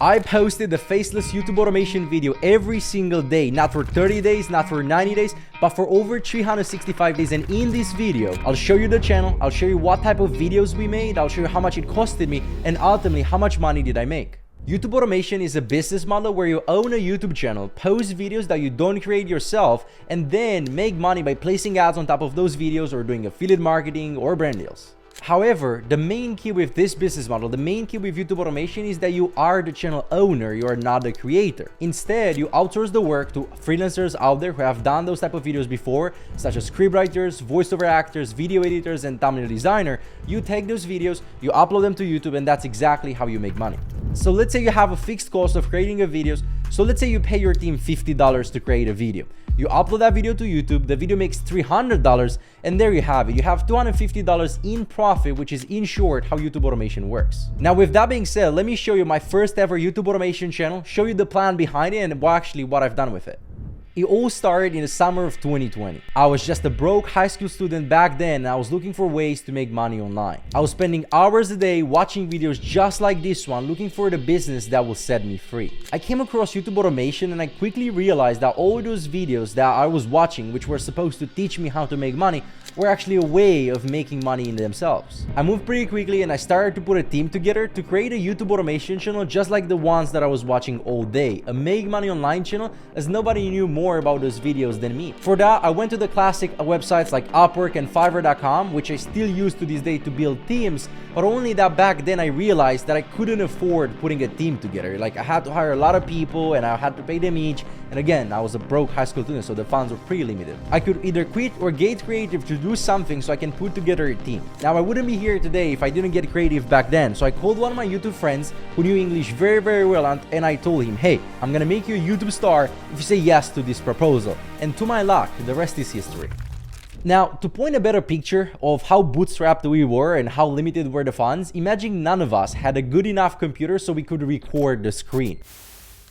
I posted the faceless YouTube automation video every single day, not for 30 days, not for 90 days, but for over 365 days. And in this video, I'll show you the channel, I'll show you what type of videos we made, I'll show you how much it costed me, and ultimately how much money did I make. YouTube automation is a business model where you own a YouTube channel, post videos that you don't create yourself, and then make money by placing ads on top of those videos or doing affiliate marketing or brand deals. However, the main key with this business model, the main key with YouTube automation is that you are the channel owner, you are not the creator. Instead, you outsource the work to freelancers out there who have done those type of videos before, such as scriptwriters, voiceover actors, video editors, and thumbnail designer. You take those videos, you upload them to YouTube, and that's exactly how you make money. So let's say you have a fixed cost of creating a video. So let's say you pay your team $50 to create a video. You upload that video to YouTube, the video makes $300, and there you have it. You have $250 in profit, which is in short how YouTube automation works. Now with that being said, let me show you my first ever YouTube automation channel, show you the plan behind it, and what I've done with it. It all started in the summer of 2020. I was just a broke high school student back then, and I was looking for ways to make money online. I was spending hours a day watching videos just like this one, looking for the business that will set me free. I came across YouTube automation and I quickly realized that all those videos that I was watching, which were supposed to teach me how to make money, were actually a way of making money in themselves. I moved pretty quickly and I started to put a team together to create a YouTube automation channel just like the ones that I was watching all day, a make money online channel, as nobody knew more about those videos than me. For that, I went to the classic websites like Upwork and Fiverr.com, which I still use to this day to build teams, but only that back then I realized that I couldn't afford putting a team together. Like, I had to hire a lot of people and I had to pay them each, and again, I was a broke high school student, so the funds were pretty limited. I could either quit or get creative to do something so I can put together a team. Now, I wouldn't be here today if I didn't get creative back then, so I called one of my YouTube friends who knew English very, very well, and I told him, hey, I'm gonna make you a YouTube star if you say yes to this proposal. And to my luck, the rest is history. Now, to point a better picture of how bootstrapped we were and how limited were the funds, imagine none of us had a good enough computer so we could record the screen.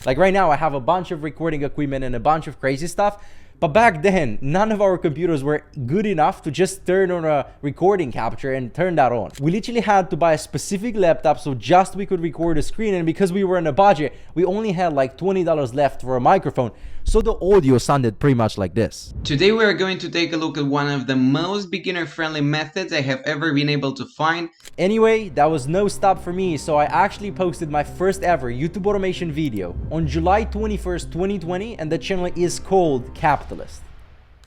Like right now, I have a bunch of recording equipment and a bunch of crazy stuff, but back then, none of our computers were good enough to just turn on a recording capture and turn that on. We literally had to buy a specific laptop so just we could record a screen, and because we were on a budget, we only had like $20 left for a microphone, so the audio sounded pretty much like this. Today we are going to take a look at one of the most beginner-friendly methods I have ever been able to find. Anyway, that was no stop for me, so I actually posted my first ever YouTube automation video on July 21st, 2020, and the channel is called Capitalist.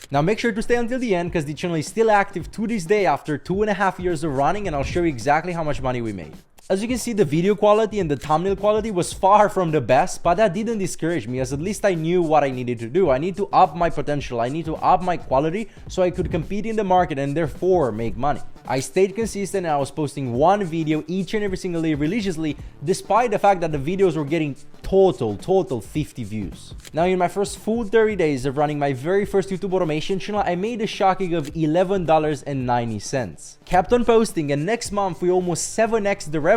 Now make sure to stay until the end because the channel is still active to this day after 2.5 years of running, and I'll show you exactly how much money we made. As you can see, the video quality and the thumbnail quality was far from the best, but that didn't discourage me, as at least I knew what I needed to do. I need to up my potential, I need to up my quality so I could compete in the market and therefore make money. I stayed consistent and I was posting one video each and every single day religiously, despite the fact that the videos were getting total 50 views. Now, in my first full 30 days of running my very first YouTube automation channel, I made a shocking of $11.90. Kept on posting, and next month we almost 7x the revenue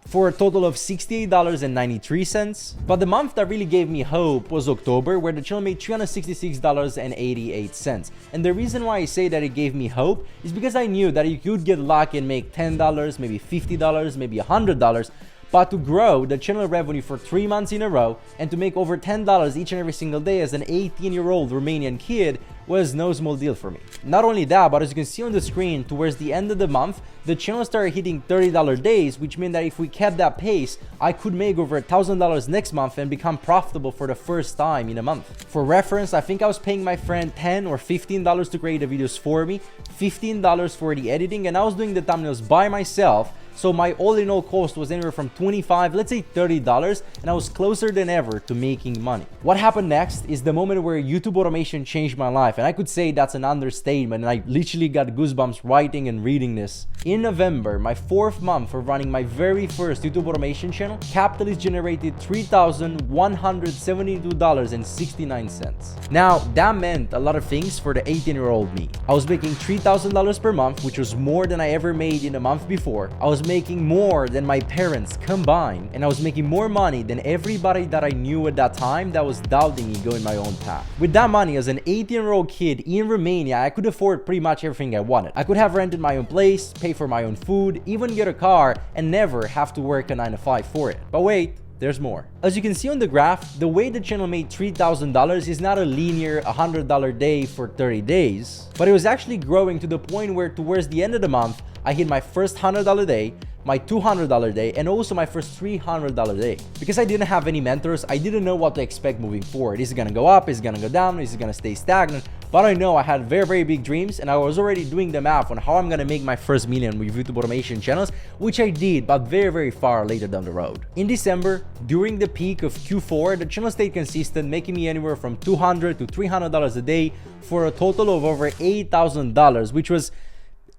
for a total of $68.93. But the month that really gave me hope was October, where the channel made $366.88. And the reason why I say that it gave me hope is because I knew that you could get lucky and make $10, maybe $50, maybe $100. But to grow the channel revenue for 3 months in a row and to make over $10 each and every single day as an 18-year-old Romanian kid was no small deal for me. Not only that, but as you can see on the screen, towards the end of the month, the channel started hitting $30 days, which meant that if we kept that pace, I could make over $1,000 next month and become profitable for the first time in a month. For reference, I think I was paying my friend $10 or $15 to create the videos for me, $15 for the editing, and I was doing the thumbnails by myself. So my all-in-all cost was anywhere from $25, let's say $30, and I was closer than ever to making money. What happened next is the moment where YouTube automation changed my life, and I could say that's an understatement, and I literally got goosebumps writing and reading this. In November, my 4th month of running my very first YouTube automation channel, Capitalist generated $3,172.69. Now, that meant a lot of things for the 18-year-old me. I was making $3,000 per month, which was more than I ever made in a month before. I was making more than my parents combined, and I was making more money than everybody that I knew at that time that was doubting me going my own path. With that money, as an 18-year-old kid in Romania, I could afford pretty much everything I wanted. I could have rented my own place, pay for my own food, even get a car, and never have to work a 9 to 5 for it. But wait, there's more. As you can see on the graph, the way the channel made $3,000 is not a linear $100 day for 30 days, but it was actually growing to the point where towards the end of the month, I hit my first $100 day, my $200 day, and also my first $300 day. Because I didn't have any mentors, I didn't know what to expect moving forward. Is it gonna go up? Is it gonna go down? Is it gonna stay stagnant? But I know I had very, very big dreams, and I was already doing the math on how I'm gonna make my first million with YouTube automation channels, which I did, but very, very far later down the road. In December, during the peak of Q4, the channel stayed consistent, making me anywhere from $200 to $300 a day for a total of over $8,000, which was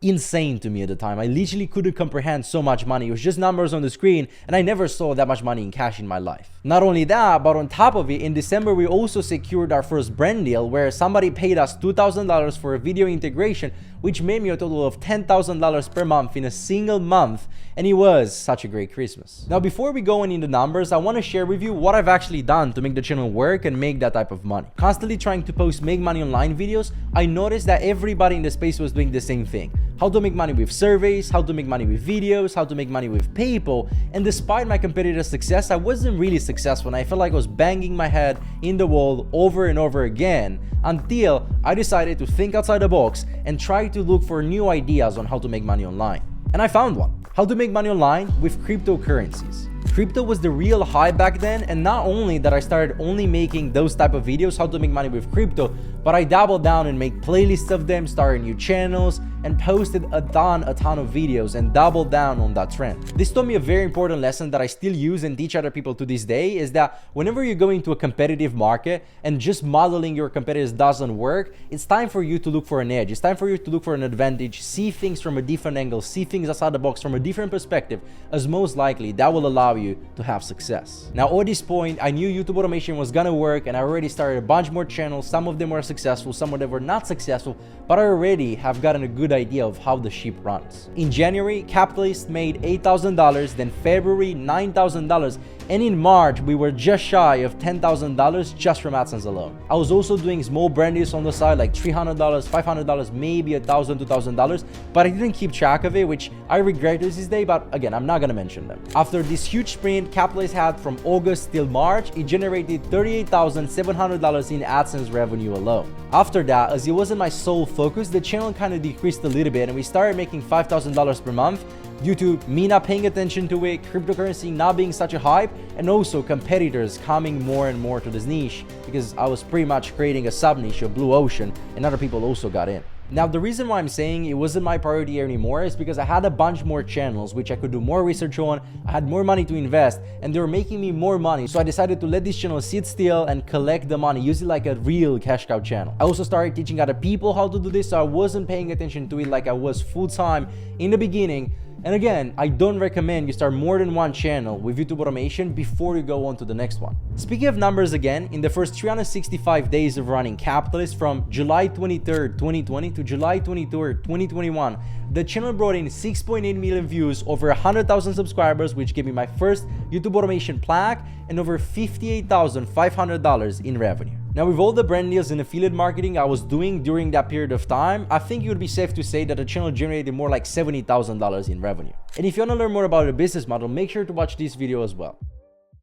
insane to me at the time. I literally couldn't comprehend so much money. It was just numbers on the screen, and I never saw that much money in cash in my life. Not only that, but on top of it, in December we also secured our first brand deal where somebody paid us $2,000 for a video integration, which made me a total of $10,000 per month in a single month, and it was such a great Christmas. Now, before we go into the numbers, I want to share with you what I've actually done to make the channel work and make that type of money. Constantly trying to post make money online videos, I noticed that everybody in the space was doing the same thing. How to make money with surveys, how to make money with videos, how to make money with people, and despite my competitive success, I wasn't really successful, and I felt like I was banging my head in the wall over and over again until I decided to think outside the box and try to look for new ideas on how to make money online. And I found one. How to make money online with cryptocurrencies. Crypto was the real hype back then, and not only that I started only making those type of videos, how to make money with crypto, but I dabbled down and made playlists of them, started new channels, and posted a ton of videos and doubled down on that trend. This taught me a very important lesson that I still use and teach other people to this day, is that whenever you go into a competitive market and just modeling your competitors doesn't work, it's time for you to look for an edge. It's time for you to look for an advantage, see things from a different angle, see things outside the box from a different perspective, as most likely that will allow you to have success. Now, at this point, I knew YouTube automation was gonna work, and I already started a bunch more channels. Some of them were successful, some of them were not successful, but I already have gotten a good idea of how the ship runs. In January, Capitalist made $8,000, then February $9,000, and in March we were just shy of $10,000 just from AdSense alone. I was also doing small brand deals on the side, like $300, $500, maybe $1,000, $2,000, but I didn't keep track of it, which I regret to this day, but again, I'm not gonna mention them. After this huge sprint Capitalist had from August till March, it generated $38,700 in AdSense revenue alone. After that, as it wasn't my sole focus, the channel kind of decreased a little bit, and we started making $5,000 per month due to me not paying attention to it, cryptocurrency not being such a hype, and also competitors coming more and more to this niche, because I was pretty much creating a sub niche, a blue ocean, and other people also got in. Now, the reason why I'm saying it wasn't my priority anymore is because I had a bunch more channels which I could do more research on, I had more money to invest, and they were making me more money. So I decided to let this channel sit still and collect the money, use it like a real cash cow channel. I also started teaching other people how to do this, so I wasn't paying attention to it like I was full-time in the beginning. And again, I don't recommend you start more than one channel with YouTube automation before you go on to the next one. Speaking of numbers again, in the first 365 days of running Capitalist from July 23rd, 2020 to July 23rd, 2021, the channel brought in 6.8 million views, over 100,000 subscribers, which gave me my first YouTube automation plaque, and over $58,500 in revenue. Now, with all the brand deals and affiliate marketing I was doing during that period of time, I think it would be safe to say that the channel generated more like $70,000 in revenue. And if you want to learn more about the business model, make sure to watch this video as well.